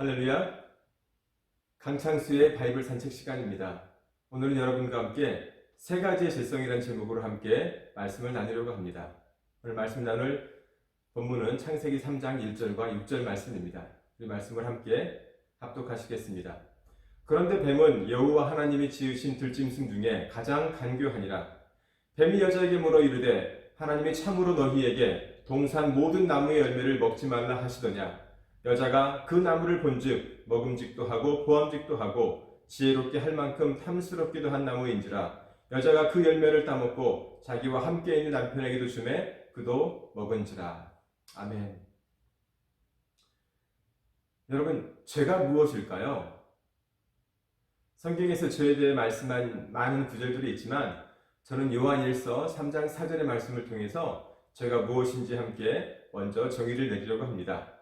할렐루야. 강창수의 바이블 산책 시간입니다. 오늘은 여러분과 함께 세 가지의 죄성이라는 제목으로 함께 말씀을 나누려고 합니다. 오늘 말씀 나눌 본문은 창세기 3장 1절과 6절 말씀입니다. 이 말씀을 함께 합독하시겠습니다. 그런데 뱀은 여호와 하나님이 지으신 들짐승 중에 가장 간교하니라. 뱀이 여자에게 물어 이르되 하나님이 참으로 너희에게 동산 모든 나무의 열매를 먹지 말라 하시더냐. 여자가 그 나무를 본즉 먹음직도 하고 보암직도 하고 지혜롭게 할 만큼 탐스럽기도 한 나무인지라. 여자가 그 열매를 따먹고 자기와 함께 있는 남편에게도 주매 그도 먹은지라. 아멘. 여러분, 죄가 무엇일까요? 성경에서 죄에 대해 말씀한 많은 구절들이 있지만 저는 요한일서 3장 4절의 말씀을 통해서 죄가 무엇인지 함께 먼저 정의를 내리려고 합니다.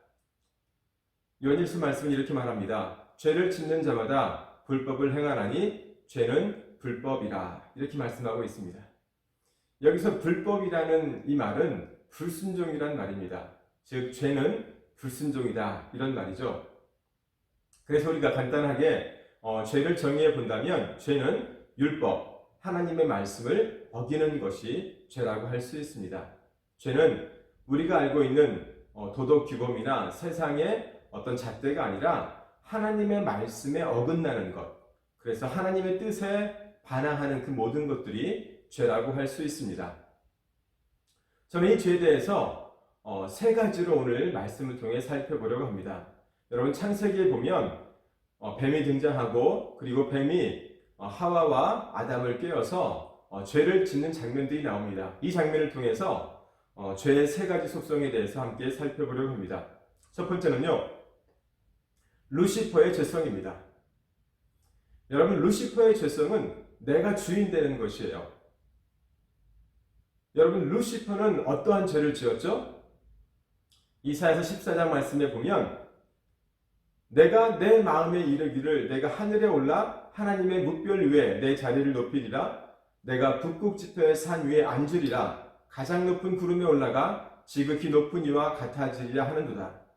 요한일서 말씀은 이렇게 말합니다. 죄를 짓는 자마다 불법을 행하나니 죄는 불법이라. 이렇게 말씀하고 있습니다. 여기서 불법이라는 이 말은 불순종이란 말입니다. 즉 죄는 불순종이다 이런 말이죠. 그래서 우리가 간단하게 죄를 정의해 본다면 죄는 율법, 하나님의 말씀을 어기는 것이 죄라고 할 수 있습니다. 죄는 우리가 알고 있는 도덕 규범이나 세상의 어떤 잣대가 아니라 하나님의 말씀에 어긋나는 것, 그래서 하나님의 뜻에 반항하는 그 모든 것들이 죄라고 할 수 있습니다. 저는 이 죄에 대해서 세 가지로 오늘 말씀을 통해 살펴보려고 합니다. 여러분, 창세기에 보면 뱀이 등장하고 그리고 뱀이 하와와 아담을 깨어서 죄를 짓는 장면들이 나옵니다. 이 장면을 통해서 죄의 세 가지 속성에 대해서 함께 살펴보려고 합니다. 첫 번째는요, 루시퍼의 죄성입니다. 여러분, 루시퍼의 죄성은 내가 주인 되는 것이에요. 여러분, 루시퍼는 어떠한 죄를 지었죠? 이사야서 14장 말씀에 보면 내가 내 마음에 이르기를 내가 하늘에 올라 하나님의 뭇별 위에 내 자리를 높이리라. 내가 북극 지표의 산 위에 앉으리라. 가장 높은 구름에 올라가 지극히 높은 이와 같아지리라 하는도다.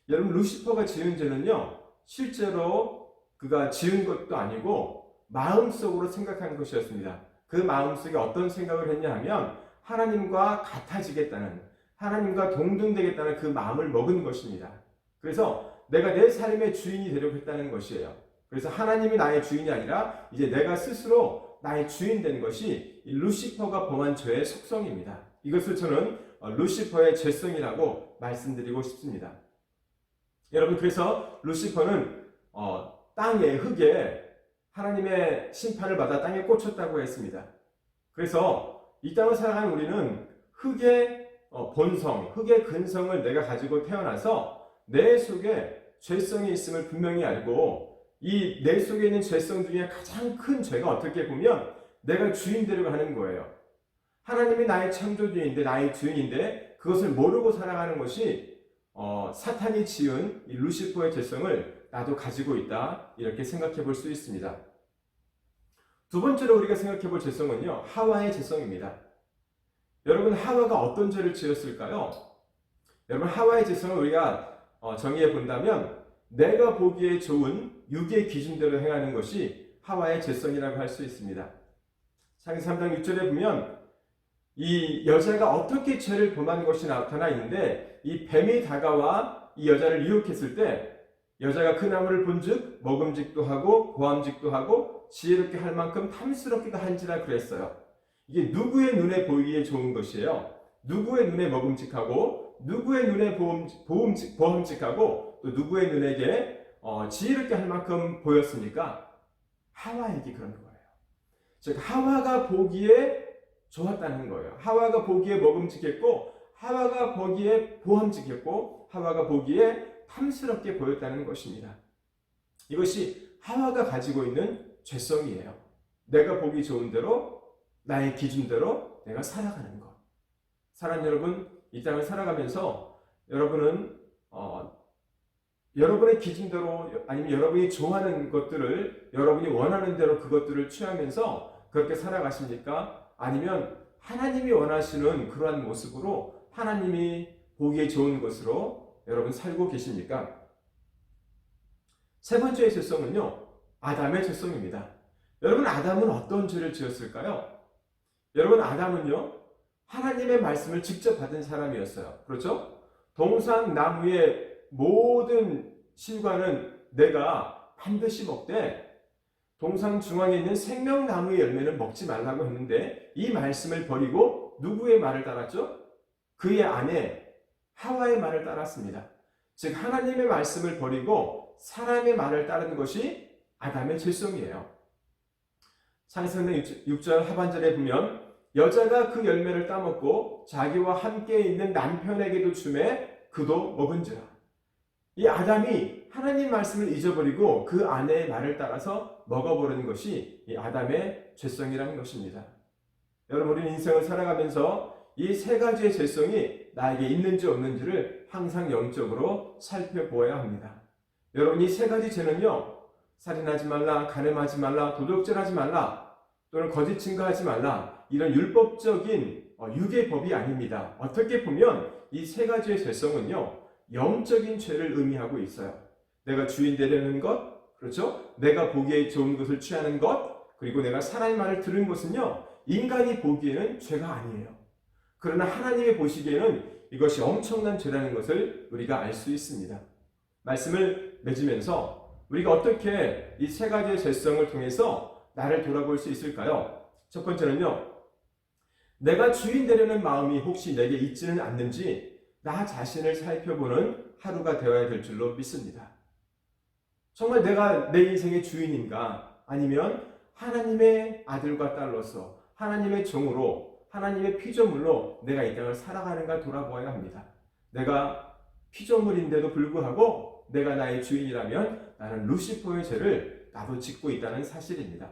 여러분, 루시퍼가 지은 죄는요, 실제로 그가 지은 것도 아니고 마음속으로 생각한 것이었습니다. 그 마음속에 어떤 생각을 했냐 하면 하나님과 같아지겠다는, 하나님과 동등되겠다는 그 마음을 먹은 것입니다. 그래서 내가 내 삶의 주인이 되려고 했다는 것이에요. 그래서 하나님이 나의 주인이 아니라 이제 내가 스스로 나의 주인 되는 것이 이 루시퍼가 범한 죄의 속성입니다. 이것을 저는 루시퍼의 죄성이라고 말씀드리고 싶습니다. 여러분, 그래서 루시퍼는 땅에, 흙에 하나님의 심판을 받아 땅에 꽂혔다고 했습니다. 그래서 이 땅을 살아가는 우리는 흙의 본성, 흙의 근성을 내가 가지고 태어나서 내 속에 죄성이 있음을 분명히 알고 이 내 속에 있는 죄성 중에 가장 큰 죄가 어떻게 보면 내가 주인 되려고 하는 거예요. 하나님이 나의 창조주인인데, 나의 주인인데 그것을 모르고 살아가는 것이 사탄이 지은 이 루시퍼의 죄성을 나도 가지고 있다, 이렇게 생각해 볼 수 있습니다. 두 번째로 우리가 생각해 볼 죄성은요, 하와의 죄성입니다. 여러분, 하와가 어떤 죄를 지었을까요? 여러분, 하와의 죄성을 우리가 정의해 본다면 내가 보기에 좋은 육의 기준대로 행하는 것이 하와의 죄성이라고 할 수 있습니다. 창세기 3장 6절에 보면 이 여자가 어떻게 죄를 범한 것이 나타나 있는데, 이 뱀이 다가와 이 여자를 유혹했을 때 여자가 그 나무를 본즉 먹음직도 하고 보암직도 하고 지혜롭게 할 만큼 탐스럽기도 한지라 그랬어요. 이게 누구의 눈에 보이기에 좋은 것이에요? 누구의 눈에 먹음직하고 누구의 눈에 보암직하고 또 누구의 눈에게 지혜롭게 할 만큼 보였습니까? 하와에게 그런 거예요. 즉, 하와가 보기에 좋았다는 거예요. 하와가 보기에 먹음직했고 하와가 보기에 보암직했고 하와가 보기에 탐스럽게 보였다는 것입니다. 이것이 하와가 가지고 있는 죄성이에요. 내가 보기 좋은 대로, 나의 기준대로 내가 살아가는 것. 사랑 여러분, 이 땅을 살아가면서 여러분은 여러분의 기준대로, 아니면 여러분이 좋아하는 것들을, 여러분이 원하는 대로 그것들을 취하면서 그렇게 살아가십니까? 아니면 하나님이 원하시는 그러한 모습으로 하나님이 보기에 좋은 것으로 여러분 살고 계십니까? 세 번째의 죄성은요, 아담의 죄성입니다. 여러분, 아담은 어떤 죄를 지었을까요? 여러분, 아담은요, 하나님의 말씀을 직접 받은 사람이었어요. 그렇죠? 동상나무의 모든 실과는 내가 반드시 먹되 동상 중앙에 있는 생명나무의 열매는 먹지 말라고 했는데 이 말씀을 버리고 누구의 말을 따랐죠? 그의 아내 하와의 말을 따랐습니다. 즉 하나님의 말씀을 버리고 사람의 말을 따르는 것이 아담의 죄성이에요. 창세기 6절 하반절에 보면 여자가 그 열매를 따먹고 자기와 함께 있는 남편에게도 주매 그도 먹은지라. 이 아담이 하나님 말씀을 잊어버리고 그 아내의 말을 따라서 먹어버리는 것이 이 아담의 죄성이라는 것입니다. 여러분, 우리는 인생을 살아가면서 이 세 가지의 죄성이 나에게 있는지 없는지를 항상 영적으로 살펴보아야 합니다. 여러분, 이 세 가지 죄는요, 살인하지 말라, 간음하지 말라, 도둑질하지 말라, 또는 거짓 증거하지 말라, 이런 율법적인 육의 법이 아닙니다. 어떻게 보면 이 세 가지의 죄성은요, 영적인 죄를 의미하고 있어요. 내가 주인 되려는 것, 그렇죠? 내가 보기에 좋은 것을 취하는 것, 그리고 내가 사람의 말을 들은 것은요, 인간이 보기에는 죄가 아니에요. 그러나 하나님이 보시기에는 이것이 엄청난 죄라는 것을 우리가 알 수 있습니다. 말씀을 맺으면서 우리가 어떻게 이 세 가지의 죄성을 통해서 나를 돌아볼 수 있을까요? 첫 번째는요, 내가 주인 되려는 마음이 혹시 내게 있지는 않는지 나 자신을 살펴보는 하루가 되어야 될 줄로 믿습니다. 정말 내가 내 인생의 주인인가? 아니면 하나님의 아들과 딸로서 하나님의 종으로 하나님의 피조물로 내가 이 땅을 살아가는가 돌아보아야 합니다. 내가 피조물인데도 불구하고 내가 나의 주인이라면 나는 루시퍼의 죄를 나도 짓고 있다는 사실입니다.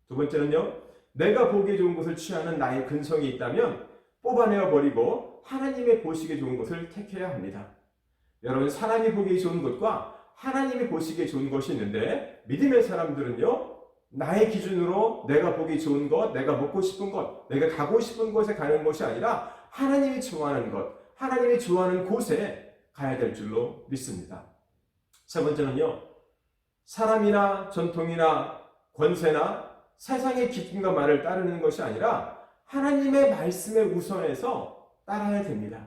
두 번째는요, 내가 보기에 좋은 것을 취하는 나의 근성이 있다면 뽑아내어 버리고 하나님의 보시기에 좋은 것을 택해야 합니다. 여러분, 사람이 보기에 좋은 것과 하나님이 보시기에 좋은 것이 있는데 믿음의 사람들은요, 나의 기준으로 내가 보기 좋은 것, 내가 먹고 싶은 것, 내가 가고 싶은 곳에 가는 것이 아니라 하나님이 좋아하는 것, 하나님이 좋아하는 곳에 가야 될 줄로 믿습니다. 세 번째는요, 사람이나 전통이나 권세나 세상의 기준과 말을 따르는 것이 아니라 하나님의 말씀에 우선해서 따라야 됩니다.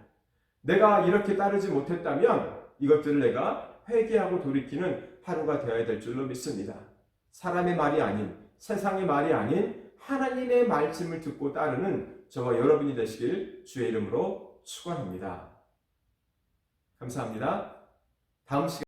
내가 이렇게 따르지 못했다면 이것들을 내가 회개하고 돌이키는 하루가 되어야 될 줄로 믿습니다. 사람의 말이 아닌, 세상의 말이 아닌 하나님의 말씀을 듣고 따르는 저와 여러분이 되시길 주의 이름으로 축원합니다. 감사합니다. 다음 시간